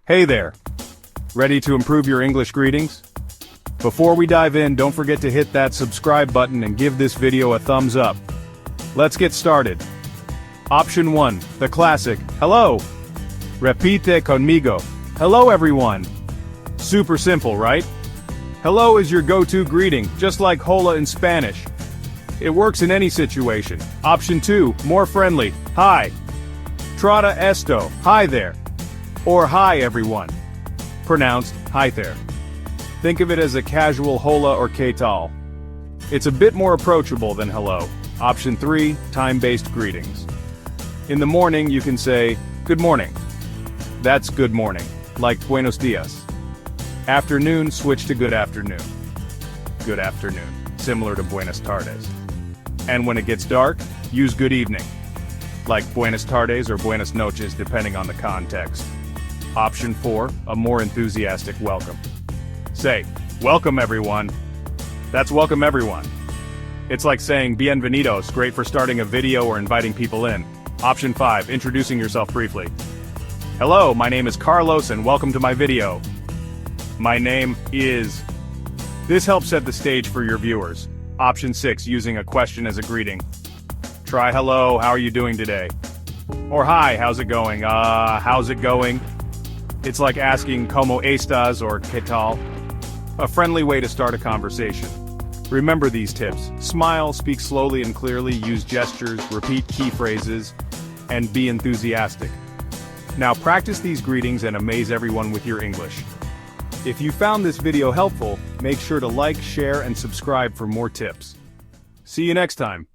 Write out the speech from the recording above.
Hey there! Ready to improve your English greetings? Before we dive in, don't forget to hit that subscribe button and give this video a thumbs up. Let's get started. Option 1, the classic, hello. Repite conmigo. Hello everyone. Super simple, right? Hello is your go-to greeting, just like hola in Spanish. It works in any situation. Option 2, more friendly, hi. Trata esto, hi there. Or hi everyone. Pronounced, hi there. Think of it as a casual hola or qué tal. It's a bit more approachable than hello. Option 3, time-based greetings. In the morning you can say, good morning. That's good morning, like buenos dias. Afternoon, switch to good afternoon. Good afternoon, similar to buenas tardes. And when it gets dark, use good evening, like buenas tardes or buenas noches depending on the context. Option 4, a more enthusiastic welcome. Say, welcome everyone. That's welcome everyone. It's like saying bienvenidos, great for starting a video or inviting people in. Option 5, introducing yourself briefly. Hello, my name is Carlos and welcome to my video. My name is... This helps set the stage for your viewers. Option 6, using a question as a greeting. Try hello, how are you doing today? Or hi, how's it going? How's it going? It's like asking cómo estás or qué tal. A friendly way to start a conversation. Remember these tips. Smile, speak slowly and clearly, use gestures, repeat key phrases, and be enthusiastic. Now practice these greetings and amaze everyone with your English. If you found this video helpful, make sure to like, share, and subscribe for more tips. See you next time.